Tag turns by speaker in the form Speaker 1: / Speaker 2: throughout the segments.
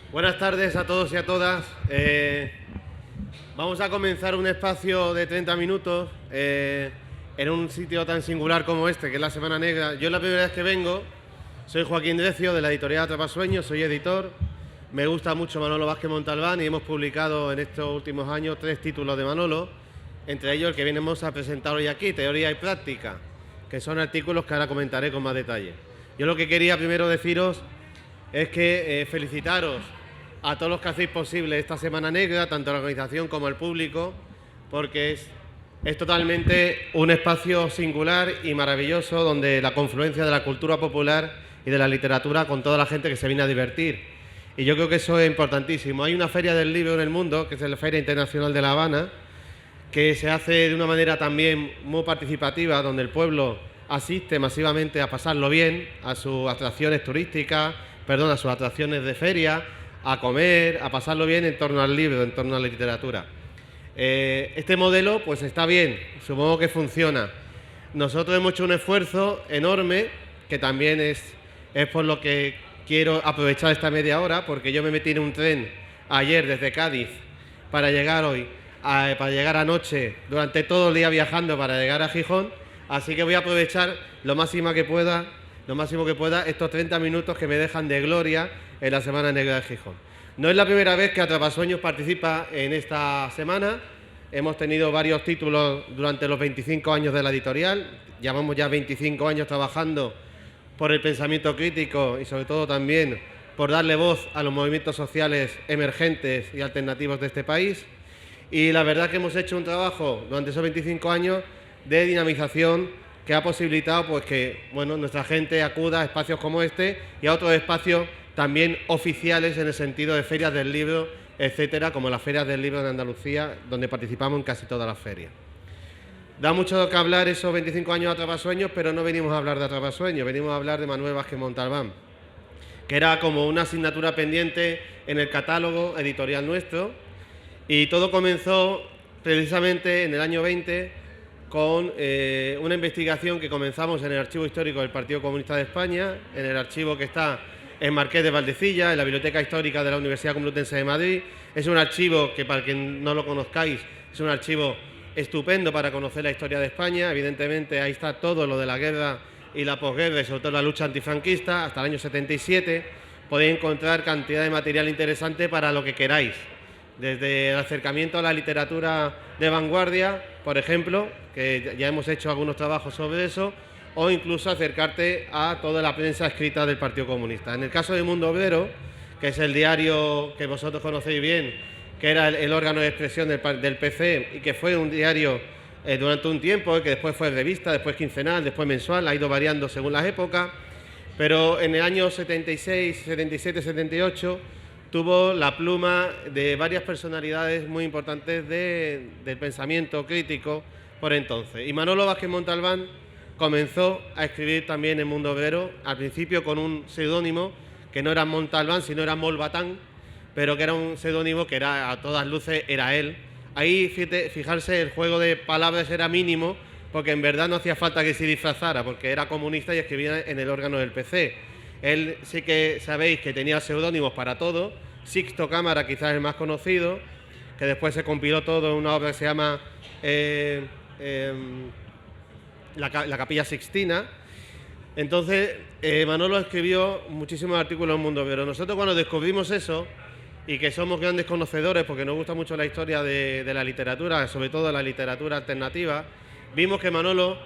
Speaker 1: Buenas tardes a todos y a todas. Vamos a comenzar un espacio de 30 minutos en un sitio tan singular como este, que es la Semana Negra. Yo es la primera vez que vengo. Soy Joaquín Recio, de la editorial Atrapasueños, soy editor. Me gusta mucho Manolo Vázquez Montalbán y hemos publicado en estos últimos años 3 títulos de Manolo, entre ellos el que venimos a presentar hoy aquí, Teoría y Práctica, que son artículos que ahora comentaré con más detalle. Yo lo que quería primero deciros es que felicitaros a todos los que hacéis posible esta Semana Negra, tanto la organización como el público, porque es totalmente un espacio singular y maravilloso donde la confluencia de la cultura popular y de la literatura con toda la gente que se viene a divertir. Y yo creo que eso es importantísimo. Hay una feria del libro en el mundo, que es la Feria Internacional de La Habana, que se hace de una manera también muy participativa, donde el pueblo asiste masivamente a pasarlo bien, a sus atracciones turísticas, a sus atracciones de feria, a comer, a pasarlo bien en torno al libro, en torno a la literatura. Este modelo pues está bien, supongo que funciona. Nosotros hemos hecho un esfuerzo enorme, que también es por lo que quiero aprovechar esta media hora, porque yo me metí en un tren ayer desde Cádiz para llegar hoy, para llegar anoche, durante todo el día viajando para llegar a Gijón, así que voy a aprovechar lo máximo que pueda estos 30 minutos que me dejan de gloria en la Semana Negra de Gijón. No es la primera vez que Atrapasueños participa en esta semana. Hemos tenido varios títulos durante los 25 años de la editorial. Llevamos ya 25 años trabajando por el pensamiento crítico y sobre todo también por darle voz a los movimientos sociales emergentes y alternativos de este país. Y la verdad que hemos hecho un trabajo durante esos 25 años de dinamización que ha posibilitado pues que nuestra gente acuda a espacios como este y a otros espacios también oficiales en el sentido de ferias del libro, etcétera, como las ferias del libro de Andalucía, donde participamos en casi todas las ferias. Da mucho que hablar esos 25 años de Atrapasueños, pero no venimos a hablar de Atrapasueños, venimos a hablar de Manuel Vázquez Montalbán, que era como una asignatura pendiente en el catálogo editorial nuestro, y todo comenzó precisamente en el año 20 con una investigación que comenzamos en el Archivo Histórico del Partido Comunista de España, en el archivo que está en Marqués de Valdecilla, en la Biblioteca Histórica de la Universidad Complutense de Madrid. Es un archivo que, para quien no lo conozcáis, es un archivo estupendo para conocer la historia de España. Evidentemente ahí está todo lo de la guerra y la posguerra, y sobre todo la lucha antifranquista, hasta el año 77. Podéis encontrar cantidad de material interesante para lo que queráis, desde el acercamiento a la literatura de vanguardia, por ejemplo, que ya hemos hecho algunos trabajos sobre eso, o incluso acercarte a toda la prensa escrita del Partido Comunista. En el caso de Mundo Obrero, que es el diario que vosotros conocéis bien, que era el órgano de expresión del PC y que fue un diario durante un tiempo, que después fue revista, después quincenal, después mensual, ha ido variando según las épocas, pero en el año 76, 77, 78 tuvo la pluma de varias personalidades muy importantes del pensamiento crítico por entonces. Y Manolo Vázquez Montalbán comenzó a escribir también en Mundo Obrero, al principio con un seudónimo que no era Montalbán, sino era Molbatán, pero que era un seudónimo que era, a todas luces era él. Ahí, fijarse, el juego de palabras era mínimo, porque en verdad no hacía falta que se disfrazara, porque era comunista y escribía en el órgano del PC. Él sí que sabéis que tenía seudónimos para todo. Sixto Cámara, quizás el más conocido, que después se compiló todo en una obra que se llama la Capilla Sixtina. Entonces, Manolo escribió muchísimos artículos en Mundo Obrero. Nosotros, cuando descubrimos eso, y que somos grandes conocedores porque nos gusta mucho la historia de la literatura, sobre todo la literatura alternativa, vimos que Manolo,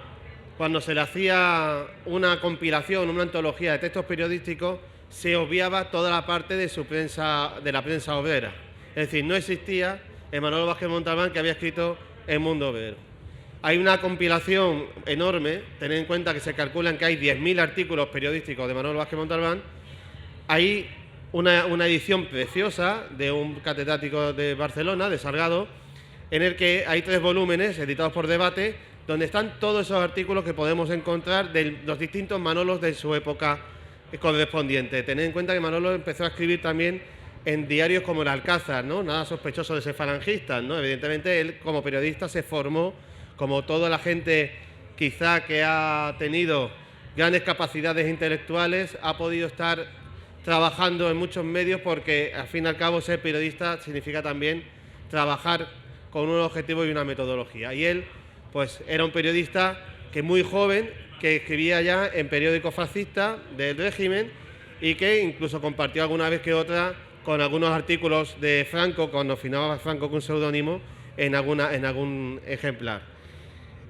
Speaker 1: cuando se le hacía una compilación, una antología de textos periodísticos, se obviaba toda la parte de su prensa, de la prensa obrera. Es decir, no existía Manolo Vázquez Montalbán, que había escrito en Mundo Obrero. Hay una compilación enorme, tened en cuenta que se calculan que hay 10.000 artículos periodísticos de Manolo Vázquez Montalbán. Hay una edición preciosa de un catedrático de Barcelona, de Salgado, en el que hay 3 volúmenes editados por Debate, donde están todos esos artículos que podemos encontrar de los distintos Manolos de su época correspondiente. Tened en cuenta que Manolo empezó a escribir también en diarios como el Alcázar, ¿no? Nada sospechoso de ser falangista, ¿no? Evidentemente él, como periodista, se formó, como toda la gente quizá que ha tenido grandes capacidades intelectuales, ha podido estar trabajando en muchos medios, porque al fin y al cabo ser periodista significa también trabajar con un objetivo y una metodología. Y él, pues, era un periodista que muy joven, que escribía ya en periódicos fascistas del régimen y que incluso compartió alguna vez que otra con algunos artículos de Franco, cuando firmaba Franco con seudónimo, en algún ejemplar.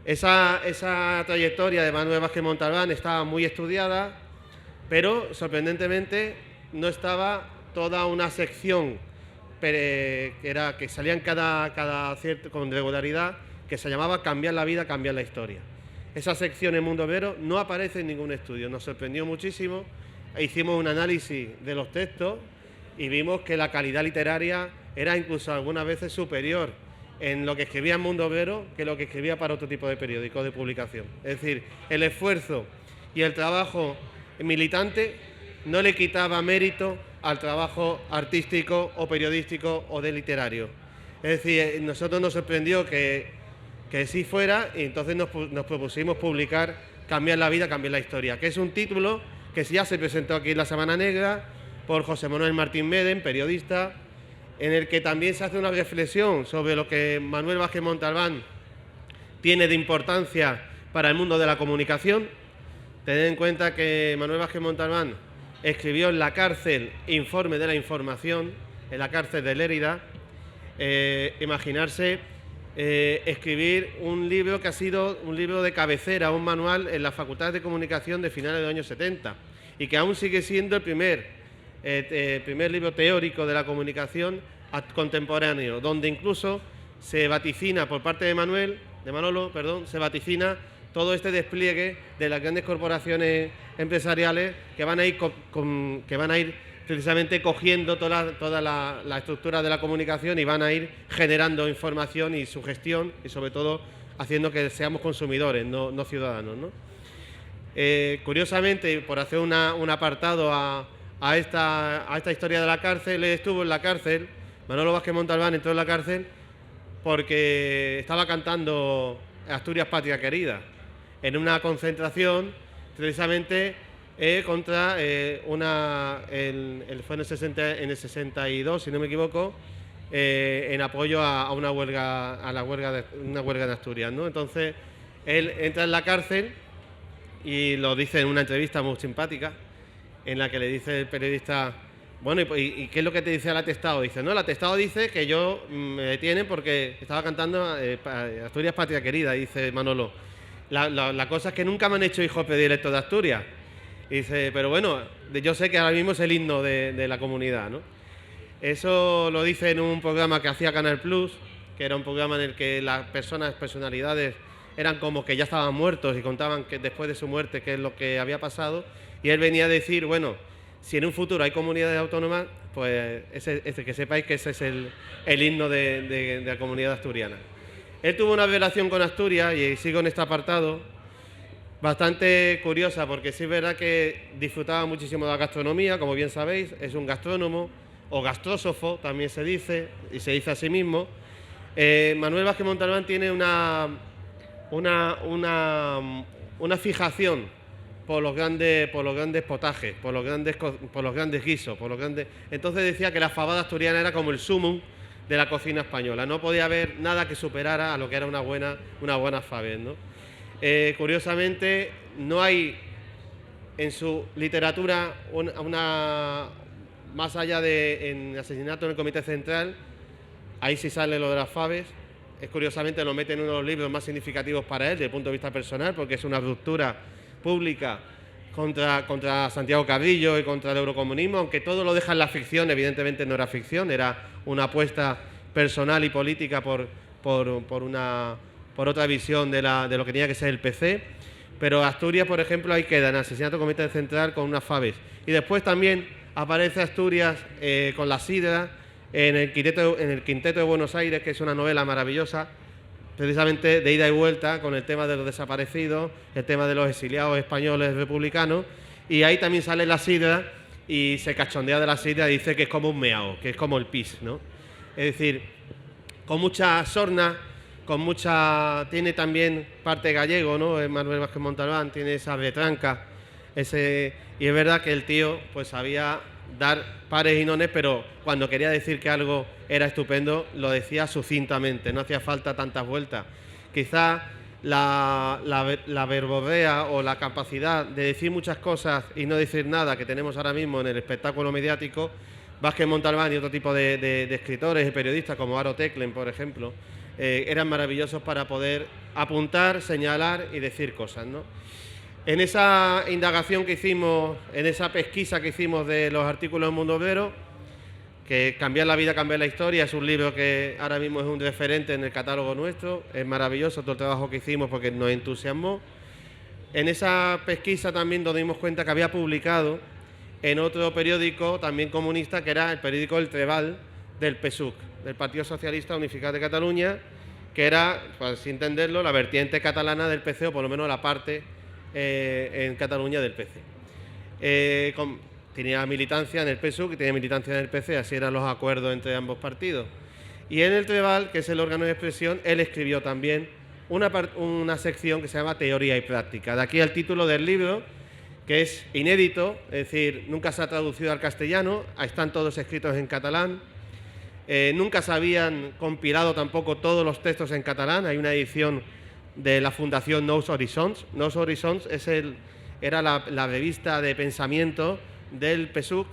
Speaker 1: Esa trayectoria de Manuel Vázquez Montalbán estaba muy estudiada, pero sorprendentemente no estaba toda una sección que salía en cada cierto, con regularidad, que se llamaba Cambiar la vida, cambiar la historia. Esa sección en Mundo Obrero no aparece en ningún estudio, nos sorprendió muchísimo. Hicimos un análisis de los textos y vimos que la calidad literaria era incluso algunas veces superior en lo que escribía en Mundo Obrero que lo que escribía para otro tipo de periódicos de publicación. Es decir, el esfuerzo y el trabajo militante no le quitaba mérito al trabajo artístico o periodístico o de literario. Es decir, nosotros nos sorprendió que sí fuera, y entonces nos propusimos publicar Cambiar la vida, cambiar la historia, que es un título que ya se presentó aquí en la Semana Negra por José Manuel Martín Meden, periodista, en el que también se hace una reflexión sobre lo que Manuel Vázquez Montalbán tiene de importancia para el mundo de la comunicación. Tened en cuenta que Manuel Vázquez Montalbán escribió en la cárcel Informe de la Información, en la cárcel de Lérida. Imaginarse escribir un libro que ha sido un libro de cabecera, un manual en la Facultad de Comunicación de finales de los años 70 y que aún sigue siendo el primer libro teórico de la comunicación contemporáneo, donde incluso se vaticina por parte de Manolo, se vaticina todo este despliegue de las grandes corporaciones empresariales que van a ir precisamente cogiendo toda la estructura de la comunicación y van a ir generando información y sugestión y sobre todo haciendo que seamos consumidores, no ciudadanos, ¿no? Curiosamente, por hacer un apartado a esta historia de la cárcel, él estuvo en la cárcel, Manolo Vázquez Montalbán entró en la cárcel porque estaba cantando Asturias Patria Querida en una concentración precisamente contra fue en el 62, si no me equivoco, en apoyo a una huelga de Asturias, ¿no? Entonces él entra en la cárcel y lo dice en una entrevista muy simpática, en la que le dice el periodista: bueno, ¿y qué es lo que te dice el atestado? Dice: no, el atestado dice que yo me detienen porque estaba cantando Asturias Patria Querida. Y dice Manolo: la cosa es que nunca me han hecho hijo predilecto de Asturias. Y dice: pero bueno, yo sé que ahora mismo es el himno de la comunidad, ¿no? Eso lo dice en un programa que hacía Canal Plus, que era un programa en el que las personalidades eran como que ya estaban muertos y contaban que después de su muerte qué es lo que había pasado. Y él venía a decir: bueno, si en un futuro hay comunidades autónomas, pues que sepáis que ese es el himno de la comunidad asturiana. Él tuvo una relación con Asturias, y sigo en este apartado, bastante curiosa, porque sí es verdad que disfrutaba muchísimo de la gastronomía, como bien sabéis, es un gastrónomo, o gastrósofo también se dice, y se dice a sí mismo. Manuel Vázquez Montalbán tiene una fijación por los grandes potajes, por los grandes guisos, Entonces decía que la fabada asturiana era como el sumum de la cocina española. No podía haber nada que superara a lo que era una buena faves, ¿no? Curiosamente, no hay en su literatura más allá de en Asesinato en el Comité Central, ahí sí sale lo de las faves. Curiosamente lo mete en uno de los libros más significativos para él, desde el punto de vista personal, porque es una ruptura pública contra Santiago Carrillo y contra el eurocomunismo, aunque todo lo deja en la ficción. Evidentemente no era ficción, era una apuesta personal y política por otra visión de lo que tenía que ser el PC. Pero Asturias, por ejemplo, ahí queda en Asesinato Comité Central con unas faves. Y después también aparece Asturias con La Sidra en el Quinteto de Buenos Aires, que es una novela maravillosa, precisamente de ida y vuelta con el tema de los desaparecidos, el tema de los exiliados españoles republicanos, y ahí también sale La Sidra y se cachondea de La Sidra y dice que es como un meao, que es como el pis, ¿no? Es decir, con mucha sorna, tiene también parte gallego, ¿no? Manuel Vázquez Montalbán tiene esa retranca, y es verdad que el tío pues sabía dar pares y nones, pero cuando quería decir que algo era estupendo, lo decía sucintamente, no hacía falta tantas vueltas. Quizá la verborrea o la capacidad de decir muchas cosas y no decir nada que tenemos ahora mismo en el espectáculo mediático, Vázquez Montalbán y otro tipo de escritores y periodistas como Aro Teclen, por ejemplo, eran maravillosos para poder apuntar, señalar y decir cosas, ¿no? En esa indagación que hicimos, en esa pesquisa que hicimos de los artículos en Mundo Obrero, que Cambiar la vida, cambiar la historia, es un libro que ahora mismo es un referente en el catálogo nuestro, es maravilloso todo el trabajo que hicimos porque nos entusiasmó. En esa pesquisa también nos dimos cuenta que había publicado en otro periódico también comunista, que era el periódico El Trebal del PSUC, del Partido Socialista Unificado de Cataluña, que era, para así entenderlo, la vertiente catalana del PC, o por lo menos la parte en Cataluña del PC. Tenía militancia en el PSUC y tenía militancia en el PC, así eran los acuerdos entre ambos partidos. Y en el Trebal, que es el órgano de expresión, él escribió también una sección que se llama Teoría y Práctica. De aquí el título del libro, que es inédito, es decir, nunca se ha traducido al castellano, están todos escritos en catalán. Nunca se habían compilado tampoco todos los textos en catalán, hay una edición de la Fundación Nous Horizons. Nous Horizons era la revista de pensamiento del PSUC,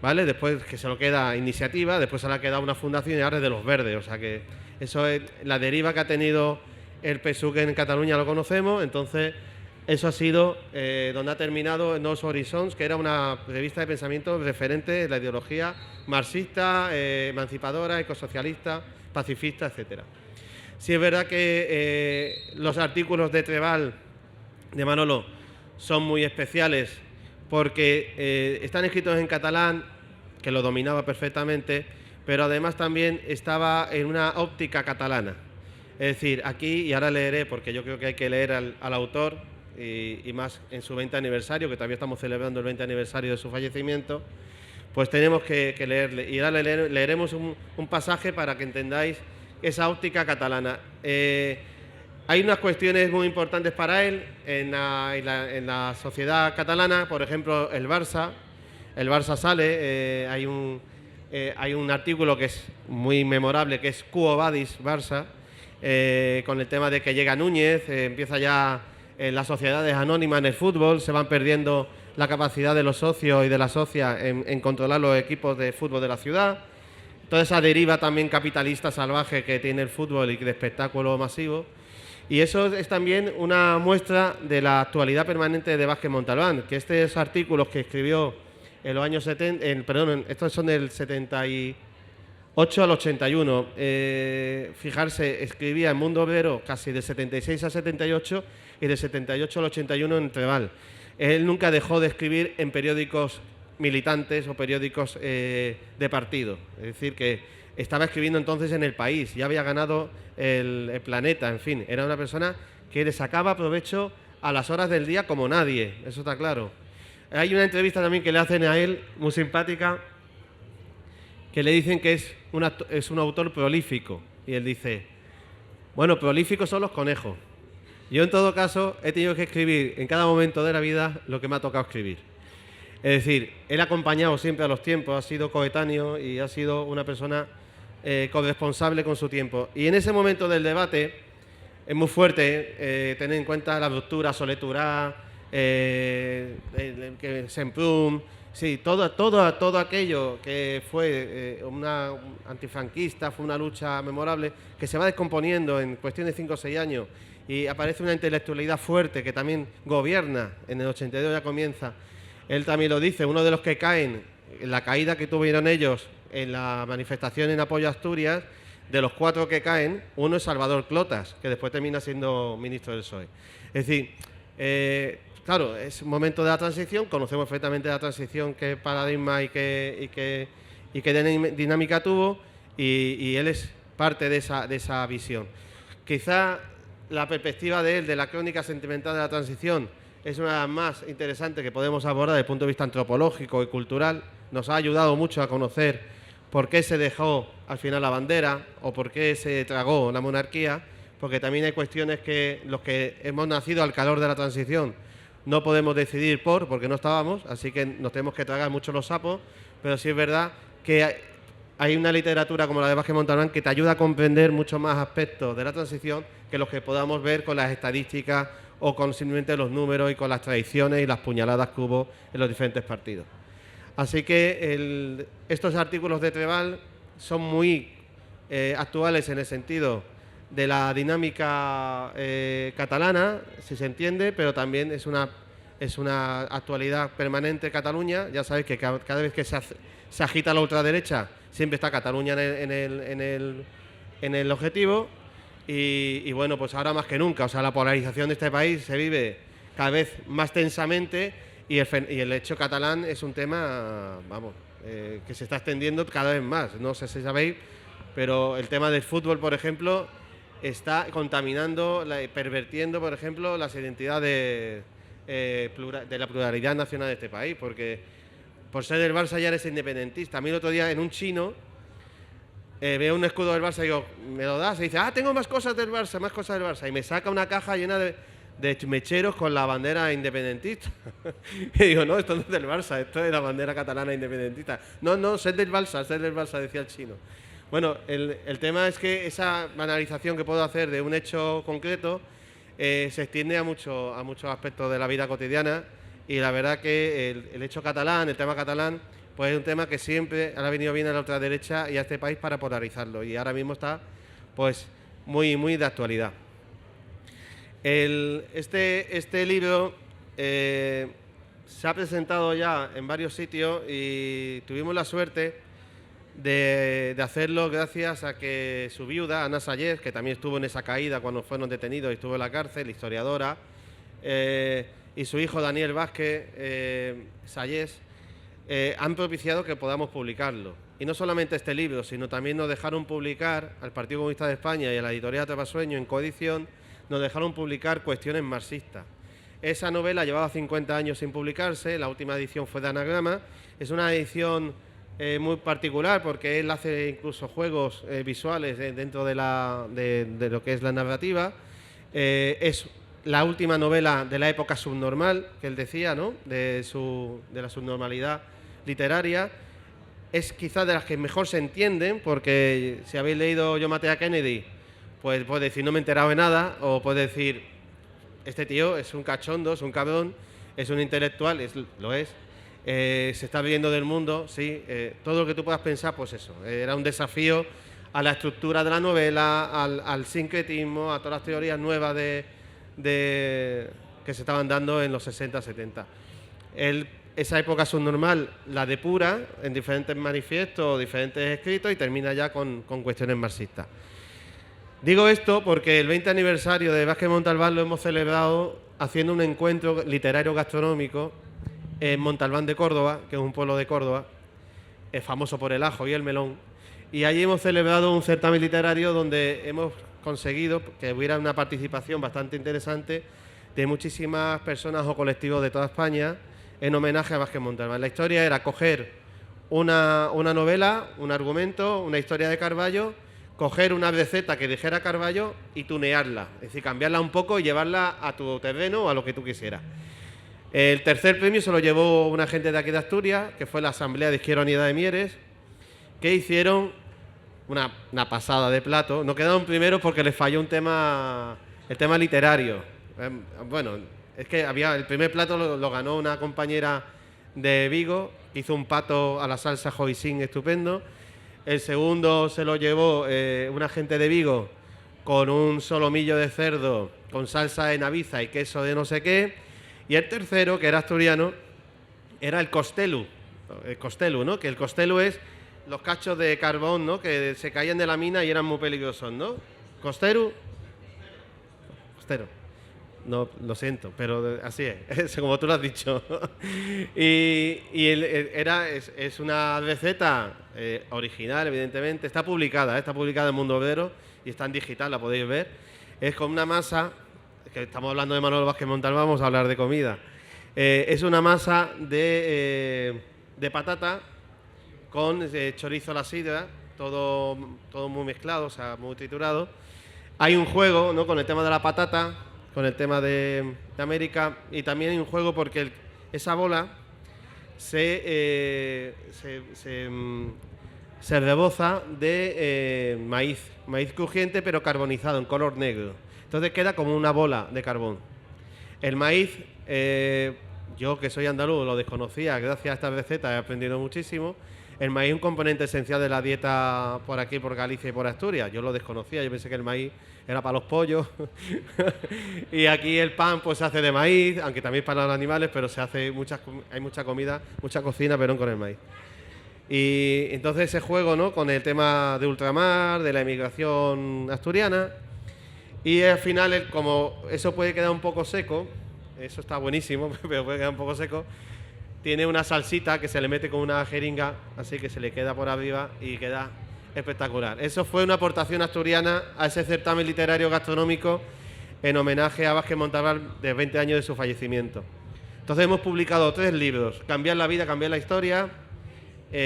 Speaker 1: ¿vale? Después que se lo queda Iniciativa, después se le ha quedado una fundación y ahora es de los Verdes, o sea que eso es la deriva que ha tenido el PSUC en Cataluña, lo conocemos. Entonces eso ha sido donde ha terminado Nous Horizons, que era una revista de pensamiento referente de la ideología marxista, emancipadora, ecosocialista, pacifista, etcétera. Sí es verdad que los artículos de Trebal, de Manolo, son muy especiales porque están escritos en catalán, que lo dominaba perfectamente, pero además también estaba en una óptica catalana. Es decir, aquí, y ahora leeré, porque yo creo que hay que leer al autor, y más en su 20 aniversario, que todavía estamos celebrando el 20 aniversario de su fallecimiento, pues tenemos que leerle. Y ahora leeremos un pasaje para que entendáis esa óptica catalana. Hay unas cuestiones muy importantes para él en la sociedad catalana, por ejemplo, el Barça sale, hay un artículo que es muy memorable, que es Quo Vadis Barça, con el tema de que llega Núñez, empieza ya las sociedades anónimas en el fútbol, se van perdiendo la capacidad de los socios y de las socias en controlar los equipos de fútbol de la ciudad, toda esa deriva también capitalista salvaje que tiene el fútbol y de espectáculo masivo. Y eso es también una muestra de la actualidad permanente de Vázquez Montalbán, que estos artículos que escribió en los años 70, estos son del 78 al 81, fijarse, escribía en Mundo Obrero casi de 76 a 78 y de 78 al 81 en Trebal. Él nunca dejó de escribir en periódicos militantes o periódicos de partido, es decir, que estaba escribiendo entonces en El País, ya había ganado el Planeta, en fin, era una persona que le sacaba provecho a las horas del día como nadie, eso está claro. Hay una entrevista también que le hacen a él, muy simpática, que le dicen que es un autor prolífico, y él dice, bueno, prolíficos son los conejos. Yo en todo caso he tenido que escribir en cada momento de la vida lo que me ha tocado escribir. Es decir, él ha acompañado siempre a los tiempos, ha sido coetáneo y ha sido una persona corresponsable con su tiempo. Y en ese momento del debate es muy fuerte tener en cuenta la ruptura, Soleturá, Semprún, sí, todo aquello que fue una antifranquista, fue una lucha memorable, que se va descomponiendo en cuestión de 5 o 6 años y aparece una intelectualidad fuerte que también gobierna, en el 82 ya comienza. Él también lo dice, uno de los que caen, en la caída que tuvieron ellos en la manifestación en apoyo a Asturias, de los 4 que caen, uno es Salvador Clotas, que después termina siendo ministro del PSOE. Es decir, claro, es un momento de la transición, conocemos perfectamente la transición, qué paradigma y qué dinámica tuvo, y él es parte de esa visión. Quizá la perspectiva de él, de la crónica sentimental de la transición, es una de las más interesantes que podemos abordar desde el punto de vista antropológico y cultural. Nos ha ayudado mucho a conocer por qué se dejó al final la bandera o por qué se tragó la monarquía, porque también hay cuestiones que los que hemos nacido al calor de la transición no podemos decidir porque no estábamos, así que nos tenemos que tragar mucho los sapos, pero sí es verdad que hay una literatura como la de Vázquez Montalbán que te ayuda a comprender muchos más aspectos de la transición que los que podamos ver con las estadísticas o con simplemente los números y con las tradiciones y las puñaladas que hubo en los diferentes partidos. Así que estos artículos de Trebal son muy actuales en el sentido de la dinámica catalana, si se entiende, pero también es una actualidad permanente en Cataluña. Ya sabéis que cada vez que se agita la ultraderecha siempre está Cataluña en el objetivo y bueno, pues ahora más que nunca, o sea, la polarización de este país se vive cada vez más tensamente y el hecho catalán es un tema, vamos, que se está extendiendo cada vez más. No sé si sabéis, pero el tema del fútbol, por ejemplo, está contaminando, pervertiendo, por ejemplo, las identidades de la pluralidad nacional de este país, porque por ser del Barça ya eres independentista. A mí el otro día en un chino veo un escudo del Barça y digo, ¿me lo das? Y dice, tengo más cosas del Barça, y me saca una caja llena de mecheros con la bandera independentista. Y digo, no, esto no es del Barça, esto es la bandera catalana independentista. No, es del Barça, decía el chino. Bueno, el tema es que esa banalización que puedo hacer de un hecho concreto se extiende a muchos aspectos de la vida cotidiana y la verdad que el hecho catalán, el tema catalán, pues es un tema que siempre ha venido bien a la ultraderecha y a este país para polarizarlo y ahora mismo está pues muy de actualidad. Este libro se ha presentado ya en varios sitios y tuvimos la suerte de hacerlo gracias a que su viuda, Ana Sayés, que también estuvo en esa caída cuando fueron detenidos y estuvo en la cárcel, historiadora, y su hijo Daniel Vázquez Sayés, han propiciado que podamos publicarlo. Y no solamente este libro, sino también nos dejaron publicar al Partido Comunista de España y a la editorial Trapasueño en coedición, nos dejaron publicar Cuestiones marxistas. Esa novela llevaba 50 años sin publicarse, la última edición fue de Anagrama. Es una edición muy particular porque él hace incluso juegos visuales dentro de lo que es la narrativa. Es la última novela de la época subnormal, que él decía, ¿no? de la subnormalidad literaria. Es quizás de las que mejor se entienden, porque si habéis leído Yo maté a Kennedy, pues puede decir no me he enterado de nada, o puede decir este tío es un cachondo, es un cabrón, es un intelectual, lo es, se está viviendo del mundo, sí, todo lo que tú puedas pensar, pues eso, era un desafío a la estructura de la novela, al sincretismo, a todas las teorías nuevas que se estaban dando en los 60, 70. Esa época subnormal la depura en diferentes manifiestos, diferentes escritos y termina ya con Cuestiones marxistas. Digo esto porque el 20 aniversario de Vázquez Montalbán lo hemos celebrado haciendo un encuentro literario gastronómico en Montalbán de Córdoba, que es un pueblo de Córdoba, es famoso por el ajo y el melón, y allí hemos celebrado un certamen literario donde hemos conseguido que hubiera una participación bastante interesante de muchísimas personas o colectivos de toda España en homenaje a Vázquez Montalbán. La historia era coger una novela, un argumento, una historia de Carballo, coger una receta que dijera Carballo y tunearla, es decir, cambiarla un poco y llevarla a tu terreno o a lo que tú quisieras. El tercer premio se lo llevó una gente de aquí de Asturias, que fue la Asamblea de Izquierda Unida de Mieres, que hicieron una pasada de plato. No quedaron primeros porque les falló el tema literario. Bueno, es que el primer plato lo ganó una compañera de Vigo, que hizo un pato a la salsa hoisin estupendo. El segundo se lo llevó una gente de Vigo con un solomillo de cerdo con salsa de naviza y queso de no sé qué. Y el tercero, que era asturiano, era el costelu. El costelu, ¿no? Que el costelu es los cachos de carbón, ¿no? Que se caían de la mina y eran muy peligrosos, ¿no? ¿Costero? No, lo siento, pero así es como tú lo has dicho. Es una receta original, evidentemente. Está publicada en Mundo Obrero y está en digital, la podéis ver. Es con una masa, que estamos hablando de Manuel Vázquez Montalbán, vamos a hablar de comida. Es una masa de patata con chorizo a la sidra, todo muy mezclado, o sea, muy triturado. Hay un juego, ¿no?, con el tema de la patata, con el tema de América, y también hay un juego porque esa bola se reboza de maíz crujiente pero carbonizado en color negro. Entonces queda como una bola de carbón. El maíz, yo que soy andaluz lo desconocía, gracias a esta receta he aprendido muchísimo. El maíz es un componente esencial de la dieta por aquí, por Galicia y por Asturias. Yo lo desconocía, yo pensé que el maíz era para los pollos. Y aquí el pan pues se hace de maíz, aunque también para los animales, pero hay mucha comida, mucha cocina, pero con el maíz. Y entonces ese juego, ¿no?, con el tema de ultramar, de la emigración asturiana. Y al final, como eso puede quedar un poco seco, eso está buenísimo, pero puede quedar un poco seco, tiene una salsita que se le mete con una jeringa, así que se le queda por arriba y queda espectacular. Eso fue una aportación asturiana a ese certamen literario gastronómico en homenaje a Vázquez Montalbán de 20 años de su fallecimiento. Entonces hemos publicado 3 libros: Cambiar la vida, cambiar la historia,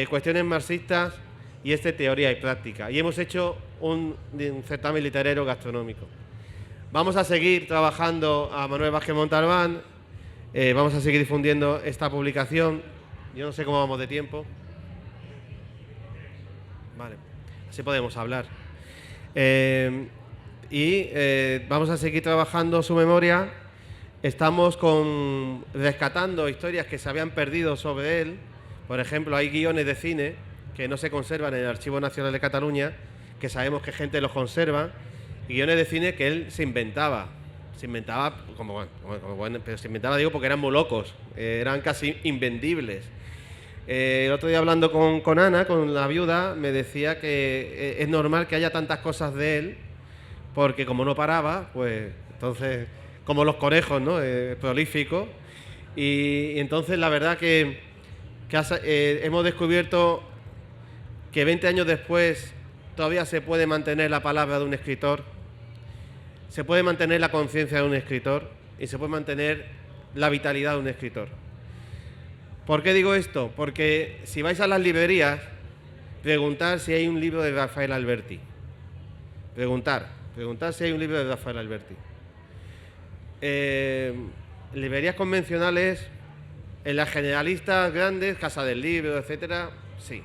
Speaker 1: Cuestiones marxistas y Teoría y práctica. Y hemos hecho un certamen literario gastronómico. Vamos a seguir trabajando a Manuel Vázquez Montalbán. Vamos a seguir difundiendo esta publicación. Yo no sé cómo vamos de tiempo. Vale, así podemos hablar. Vamos a seguir trabajando su memoria. Estamos rescatando historias que se habían perdido sobre él. Por ejemplo, hay guiones de cine que no se conservan en el Archivo Nacional de Cataluña, que sabemos que gente los conserva, y guiones de cine que él se inventaba. Pero se inventaba, digo, porque eran muy locos, eran casi invendibles. El otro día hablando con Ana, con la viuda, me decía que es normal que haya tantas cosas de él, porque como no paraba, pues entonces, como los conejos, ¿no?, prolífico. Y entonces la verdad que hemos descubierto que 20 años después todavía se puede mantener la palabra de un escritor, se puede mantener la conciencia de un escritor y se puede mantener la vitalidad de un escritor. ¿Por qué digo esto? Porque si vais a las librerías, preguntar si hay un libro de Rafael Alberti. Preguntar si hay un libro de Rafael Alberti. Librerías convencionales, en las generalistas grandes, Casa del Libro, etcétera, sí.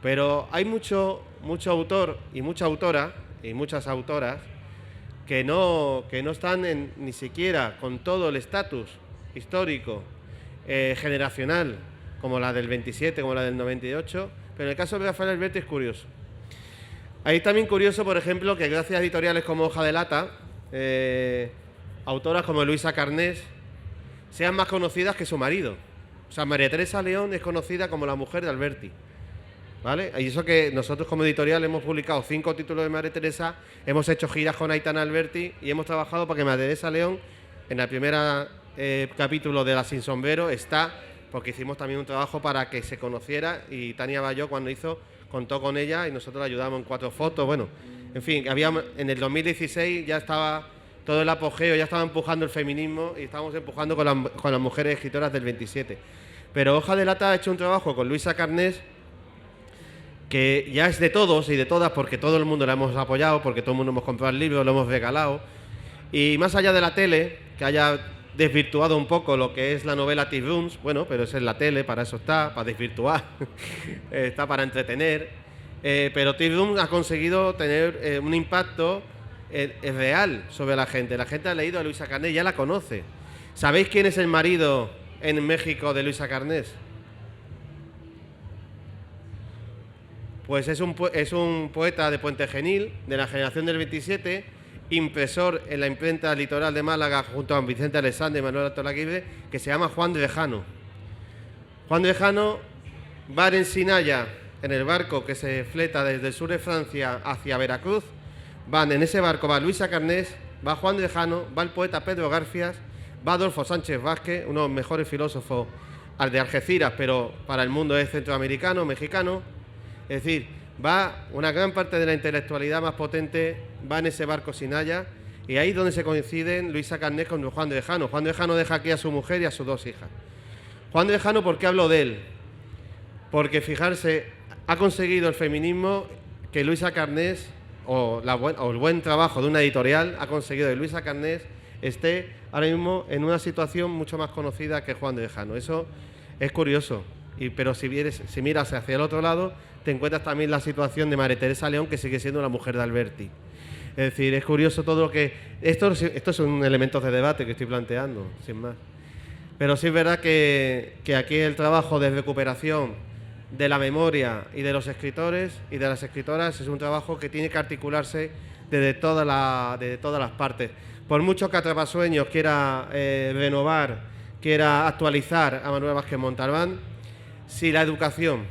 Speaker 1: Pero hay mucho autor y mucha autora y muchas autoras que no están ni siquiera con todo el estatus histórico, generacional, como la del 27, como la del 98, pero en el caso de Rafael Alberti es curioso. Hay también curioso, por ejemplo, que gracias a editoriales como Hoja de Lata, autoras como Luisa Carnés sean más conocidas que su marido. O sea, María Teresa León es conocida como la mujer de Alberti, ¿vale? Y eso que nosotros como editorial hemos publicado 5 títulos de María Teresa, hemos hecho giras con Aitana Alberti y hemos trabajado para que María Teresa León, en el primer capítulo de La Sin Sombrero, está, porque hicimos también un trabajo para que se conociera, y Tania Bayó cuando contó con ella y nosotros la ayudamos en 4 fotos. Bueno, en fin, en el 2016 ya estaba todo el apogeo, ya estaba empujando el feminismo y estábamos empujando con las mujeres escritoras del 27. Pero Hoja de Lata ha hecho un trabajo con Luisa Carnés que ya es de todos y de todas, porque todo el mundo la hemos apoyado, porque todo el mundo hemos comprado el libro, lo hemos regalado. Y más allá de la tele, que haya desvirtuado un poco lo que es la novela Tea Rooms, bueno, pero eso es la tele, para eso está, para desvirtuar, está para entretener. Pero Tea Rooms ha conseguido tener un impacto real sobre la gente. La gente ha leído a Luisa Carnés, ya la conoce. ¿Sabéis quién es el marido en México de Luisa Carnés? Pues es un poeta de Puente Genil, de la generación del 27, impresor en la imprenta Litoral de Málaga junto a Vicente Alexandre y Manuel Altolaguirre, que se llama Juan de Lejano. Juan de Lejano va en Sinaya, en el barco que se fleta desde el sur de Francia hacia Veracruz. En ese barco va Luisa Carnés, va Juan de Lejano, va el poeta Pedro Garfias, va Adolfo Sánchez Vázquez, uno de los mejores filósofos de Algeciras, pero para el mundo es centroamericano, mexicano. Es decir, va una gran parte de la intelectualidad más potente, va en ese barco Sinaya, y ahí es donde se coinciden Luisa Carnés con Juan de Lejano. Juan de Lejano deja aquí a su mujer y a sus 2 hijas. Juan de Lejano, ¿por qué hablo de él? Porque, fijarse, ha conseguido el feminismo que Luisa Carnés, o el buen trabajo de una editorial, ha conseguido que Luisa Carnés esté ahora mismo en una situación mucho más conocida que Juan de Lejano. Eso Es curioso, pero si miras hacia el otro lado, te encuentras también la situación de María Teresa León, que sigue siendo la mujer de Alberti. Es decir, es curioso todo lo que... Estos son elementos de debate que estoy planteando, sin más. Pero sí es verdad que aquí el trabajo de recuperación de la memoria y de los escritores y de las escritoras es un trabajo que tiene que articularse desde todas las partes. Por mucho que Atrapasueños quiera renovar, quiera actualizar a Manuel Vázquez Montalbán, si la educación,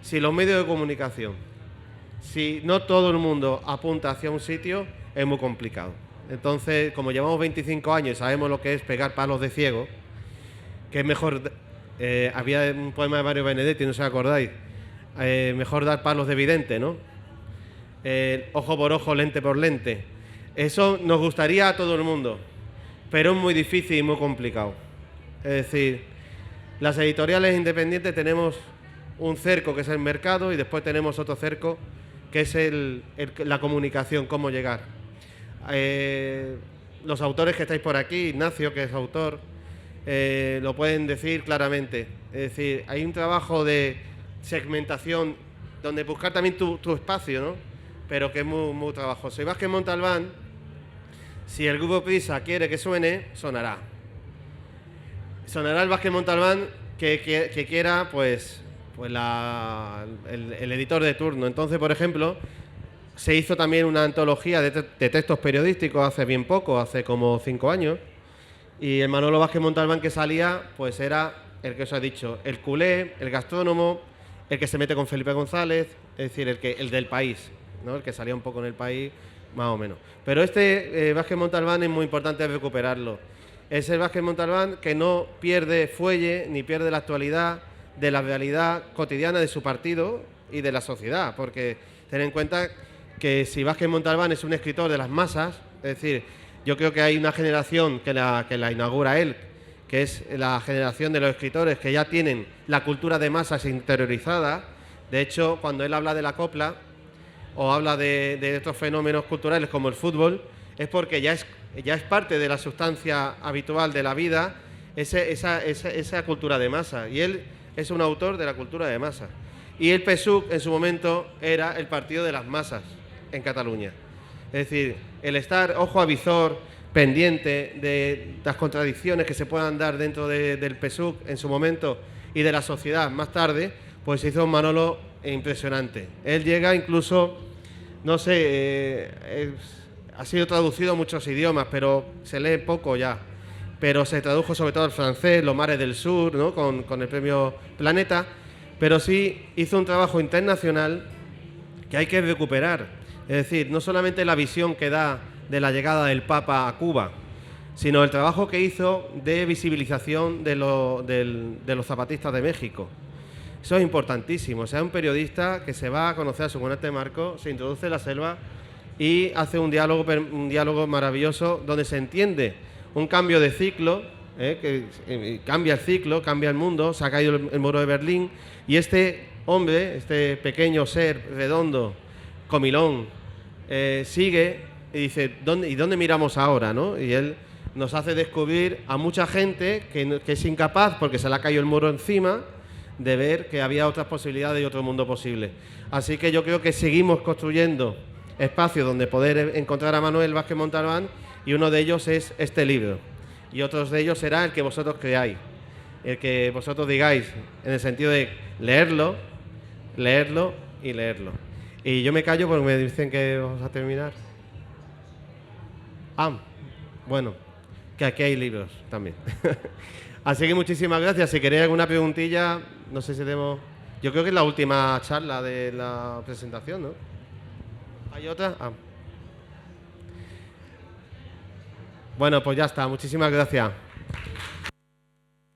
Speaker 1: si los medios de comunicación, si no todo el mundo apunta hacia un sitio, es muy complicado. Entonces, como llevamos 25 años y sabemos lo que es pegar palos de ciego, que es mejor... había un poema de Mario Benedetti, no sé si acordáis, mejor dar palos de vidente, ¿no? Ojo por ojo, lente por lente. Eso nos gustaría a todo el mundo, pero es muy difícil y muy complicado. Es decir, las editoriales independientes tenemos un cerco que es el mercado y después tenemos otro cerco que es la comunicación, cómo llegar. Los autores que estáis por aquí, Ignacio, que es autor, lo pueden decir claramente. Es decir, hay un trabajo de segmentación donde buscar también tu espacio, ¿no? Pero que es muy, muy trabajoso. Y Vázquez Montalbán, si el grupo Prisa quiere que suene, sonará. Sonará el Vázquez Montalbán que quiera, pues el editor de turno. Entonces, por ejemplo, se hizo también una antología de textos periodísticos hace bien poco, hace como 5 años, y el Manolo Vázquez Montalbán que salía, pues era el que os he dicho, el culé, el gastrónomo, el que se mete con Felipe González, es decir, el del país, ¿no? El que salía un poco en el país, más o menos. Pero Vázquez Montalbán es muy importante recuperarlo. Es el Vázquez Montalbán que no pierde fuelle ni pierde la actualidad de la realidad cotidiana de su partido y de la sociedad, porque ten en cuenta que si Vázquez Montalbán es un escritor de las masas, es decir, yo creo que hay una generación que la inaugura él, que es la generación de los escritores que ya tienen la cultura de masas interiorizada. De hecho, cuando él habla de la copla o habla de estos fenómenos culturales como el fútbol, es porque ya es parte de la sustancia habitual de la vida, esa cultura de masa. Y él es un autor de la cultura de masa. Y el PSUC en su momento era el partido de las masas en Cataluña. Es decir, el estar ojo a visor, pendiente de las contradicciones que se puedan dar dentro del PSUC en su momento y de la sociedad más tarde, pues hizo un Manolo impresionante. Él llega incluso, no sé, ha sido traducido a muchos idiomas, pero se lee poco ya. Pero se tradujo sobre todo al francés, Los mares del sur, ¿no? con el premio Planeta, pero sí hizo un trabajo internacional que hay que recuperar. Es decir, no solamente la visión que da de la llegada del Papa a Cuba, sino el trabajo que hizo de visibilización de los zapatistas de México. Eso es importantísimo. O sea, un periodista que se va a conocer a su comandante Marcos, se introduce en la selva y hace un diálogo maravilloso donde se entiende un cambio de ciclo, que cambia el ciclo, cambia el mundo, se ha caído el muro de Berlín y este hombre, este pequeño ser redondo, comilón, sigue y dice, ¿dónde miramos ahora? ¿No? Y él nos hace descubrir a mucha gente que es incapaz, porque se le ha caído el muro encima, de ver que había otras posibilidades y otro mundo posible. Así que yo creo que seguimos construyendo espacios donde poder encontrar a Manuel Vázquez Montalbán, y uno de ellos es este libro. Y otros de ellos será el que vosotros creáis, el que vosotros digáis, en el sentido de leerlo, leerlo y leerlo. Y yo me callo porque me dicen que vamos a terminar. Bueno, que aquí hay libros también. Así que muchísimas gracias. Si queréis alguna preguntilla, no sé si tenemos... Yo creo que es la última charla de la presentación, ¿no? ¿Hay otra? Bueno, pues ya está. Muchísimas gracias.